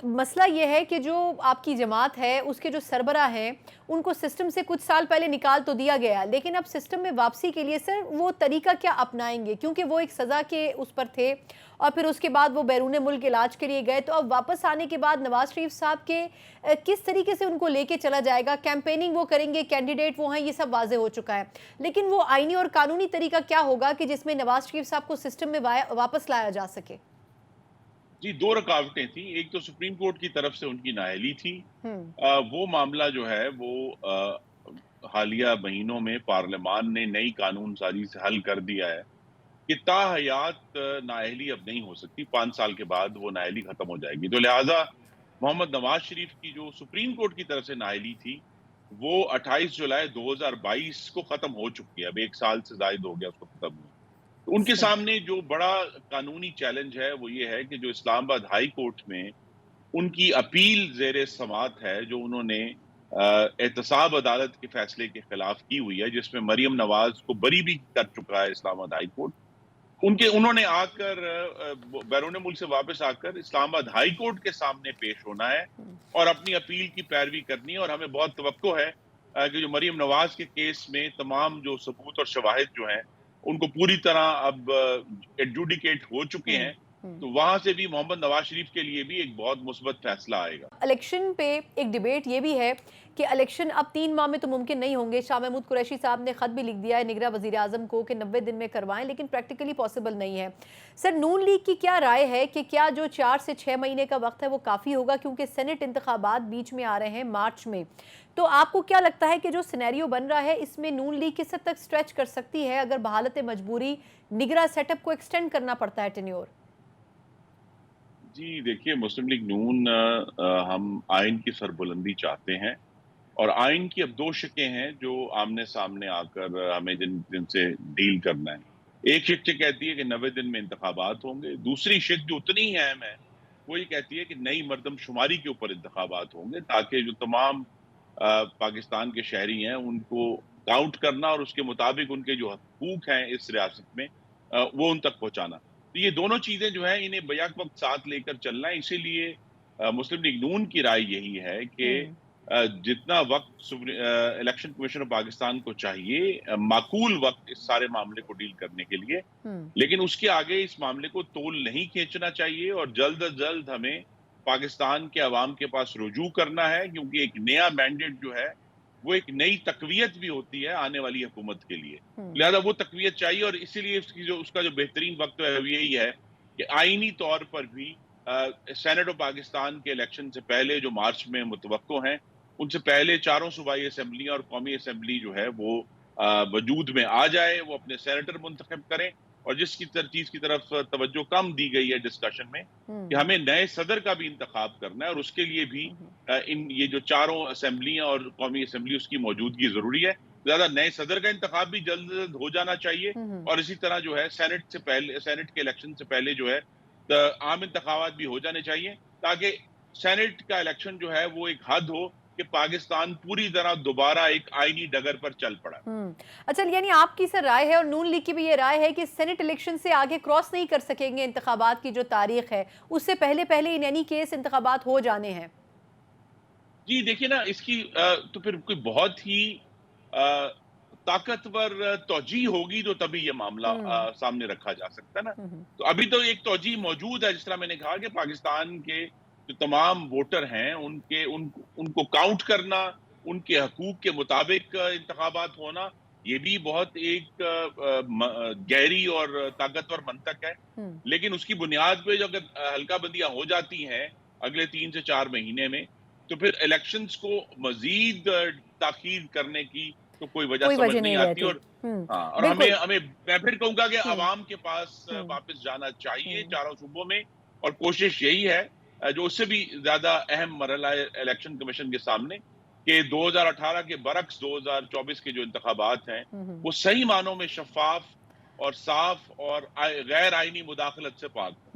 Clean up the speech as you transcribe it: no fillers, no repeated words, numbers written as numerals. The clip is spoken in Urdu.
مسئلہ یہ ہے کہ جو آپ کی جماعت ہے اس کے جو سربراہ ہیں ان کو سسٹم سے کچھ سال پہلے نکال تو دیا گیا، لیکن اب سسٹم میں واپسی کے لیے سر وہ طریقہ کیا اپنائیں گے؟ کیونکہ وہ ایک سزا کے اس پر تھے اور پھر اس کے بعد وہ بیرون ملک علاج کے لیے گئے، تو اب واپس آنے کے بعد نواز شریف صاحب کے کس طریقے سے ان کو لے کے چلا جائے گا؟ کیمپیننگ وہ کریں گے، کینڈیڈیٹ وہ ہیں، یہ سب واضح ہو چکا ہے، لیکن وہ آئینی اور قانونی طریقہ کیا ہوگا کہ جس میں نواز شریف صاحب کو سسٹم میں واپس لایا جا سکے؟ جی، دو رکاوٹیں تھیں۔ ایک تو سپریم کورٹ کی طرف سے ان کی نااہلی تھی۔ ہوں وہ معاملہ جو ہے وہ حالیہ مہینوں میں پارلیمان نے نئی قانون سازی سے حل کر دیا ہے کہ تاحیات نااہلی اب نہیں ہو سکتی، 5 سال کے بعد وہ نااہلی ختم ہو جائے گی۔ تو لہٰذا محمد نواز شریف کی جو سپریم کورٹ کی طرف سے نااہلی تھی وہ 28 جولائی 2022 کو ختم ہو چکی ہے۔ اب 1 سال سے زائد ہو گیا اس کو ختم ہوئے۔ ان کے صحیح سامنے جو بڑا قانونی چیلنج ہے وہ یہ ہے کہ جو اسلام آباد ہائی کورٹ میں ان کی اپیل زیر سماعت ہے، جو انہوں نے احتساب عدالت کے فیصلے کے خلاف کی ہوئی ہے، جس میں مریم نواز کو بری بھی کر چکا ہے اسلام آباد ہائی کورٹ۔ انہوں نے آ کر بیرون ملک سے واپس آ کر اسلام آباد ہائی کورٹ کے سامنے پیش ہونا ہے اور اپنی اپیل کی پیروی کرنی ہے، اور ہمیں بہت توقع ہے کہ جو مریم نواز کے کیس میں تمام جو ثبوت اور شواہد جو ہیں ان کو پوری طرح اب ایڈجوڈیکیٹ ہو چکے ہوں ہیں، ہوں تو وہاں سے بھی محمد نواز شریف کے لیے بھی ایک بہت مثبت فیصلہ آئے گا۔ الیکشن پہ ایک ڈیبیٹ یہ بھی ہے کہ الیکشن اب 3 ماہ میں تو ممکن نہیں ہوں گے۔ شاہ محمود قریشی صاحب نے خط بھی لکھ دیا ہے نگراں وزیر اعظم کو کہ 90 دن میں کروائیں، لیکن پریکٹیکلی پاسبل نہیں ہے۔ سر، نون لیگ کی کیا رائے ہے کہ کیا جو 4 سے 6 مہینے کا وقت ہے وہ کافی ہوگا؟ کیونکہ سینٹ انتخابات بیچ میں آ رہے ہیں مارچ میں، تو آپ کو کیا لگتا ہے کہ جو سینیریو بن رہا ہے اس میں نون لیگ کس حد تک سٹریچ کر سکتی ہے اگر بحالت مجبوری نگراں سیٹ اپ کو ایکسٹینڈ کرنا پڑتا ہے ٹینیور؟ جی دیکھیے، مسلم لیگ نون ہم آئین کی سربلندی چاہتے ہیں، اور آئین کی اب دو شقیں ہیں جو آمنے سامنے آ کر ہمیں جن سے ڈیل کرنا ہے۔ ایک شق یہ کہتی ہے کہ 90 دن میں انتخابات ہوں گے، دوسری شق جو اتنی ہی اہم ہے وہ یہ کہتی ہے کہ نئی مردم شماری کے اوپر انتخابات ہوں گے، تاکہ جو تمام پاکستان کے شہری ہیں ان کو کاؤنٹ کرنا اور اس کے مطابق ان کے جو حقوق ہیں اس ریاست میں وہ ان تک پہنچانا۔ تو یہ دونوں چیزیں جو ہیں انہیں بیک وقت ساتھ لے کر چلنا ہے۔ اسی لیے مسلم لیگ نون کی رائے یہی ہے کہ جتنا وقت الیکشن کمیشن آف پاکستان کو چاہیے، معقول وقت اس سارے معاملے کو ڈیل کرنے کے لیے، لیکن اس کے آگے اس معاملے کو تول نہیں کھینچنا چاہیے، اور جلد از جلد ہمیں پاکستان کے عوام کے پاس رجوع کرنا ہے، کیونکہ ایک نیا مینڈیٹ جو ہے وہ ایک نئی تقویت بھی ہوتی ہے آنے والی حکومت کے لیے۔ لہذا وہ تقویت چاہیے، اور اسی لیے اس کا جو بہترین وقت ہے وہ یہی ہے کہ آئینی طور پر بھی سینٹ آف پاکستان کے الیکشن سے پہلے جو مارچ میں متوقع ہیں، ان سے پہلے چاروں صوبائی اسمبلیاں اور قومی اسمبلی جو ہے وہ وجود میں آ جائے، وہ اپنے سینیٹر منتخب کریں، اور جس کی چیز کی طرف توجہ کم دی گئی ہے ڈسکشن میں کہ ہمیں نئے صدر کا بھی انتخاب کرنا ہے، اور اس کے لیے بھی یہ جو چاروں اسمبلیاں اور قومی اسمبلی اس کی موجودگی ضروری ہے۔ زیادہ نئے صدر کا انتخاب بھی جلد از جلد ہو جانا چاہیے، اور اسی طرح جو ہے سینٹ کے الیکشن سے پہلے جو ہے عام انتخابات بھی ہو جانے چاہیے، تاکہ سینٹ کا الیکشن جو ہے وہ ایک حد ہو کہ پاکستان پوری طرح دوبارہ ایک آئینی ڈگر پر چل پڑا۔ اچھا، یعنی آپ کی سر رائے ہے اور نون لیگ کی بھی یہ رائے ہے کہ سینٹ الیکشن سے آگے کراس نہیں کر سکیں گے، انتخابات کی جو تاریخ ہے اس سے پہلے پہلے ان اینی کیس انتخابات ہو جانے ہیں؟ جی دیکھیے نا، اس کی تو پھر کوئی بہت ہی طاقتور توجیہ ہوگی تو تبھی یہ معاملہ سامنے رکھا جا سکتا ہے نا۔ تو ابھی تو ایک توجیہ موجود ہے، جس طرح میں نے کہا کہ پاکستان کے جو تمام ووٹر ہیں ان کو کاؤنٹ کرنا، ان کے حقوق کے مطابق انتخابات ہونا، یہ بھی بہت ایک گہری اور طاقتور منطق ہے۔ لیکن اس کی بنیاد پہ جو اگر حلقہ بندیاں ہو جاتی ہیں اگلے 3 سے 4 مہینے میں، تو پھر الیکشنز کو مزید تاخیر کرنے کی تو کوئی وجہ کوئی سمجھ وجہ نہیں نہیں آتی۔ رہتی۔ اور ہاں، اور بالکل۔ میں پھر کہوں گا کہ ہوں عوام کے پاس ہوں واپس جانا چاہیے ہوں چاروں صوبوں میں، اور کوشش یہی ہے جو اس سے بھی زیادہ اہم مرحلہ ہے الیکشن کمیشن کے سامنے، کہ 2018 کے برعکس 2024 کے جو انتخابات ہیں وہ صحیح معنوں میں شفاف اور صاف اور غیر آئینی مداخلت سے پاک ہوں۔